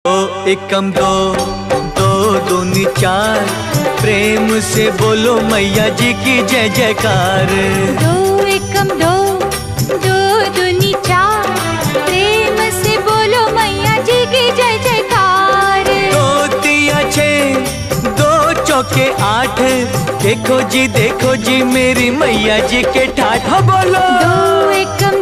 दो एकम दो, दो दूनी चार, प्रेम से बोलो मैया जी की जय जयकार। दो एकम दो, दो दूनी चार, प्रेम से बोलो मैया जी की जय जयकार। दो तिया छः, दो चौके आठ, देखो जी मेरी मैया जी के ठाठ बोलो। दो एकम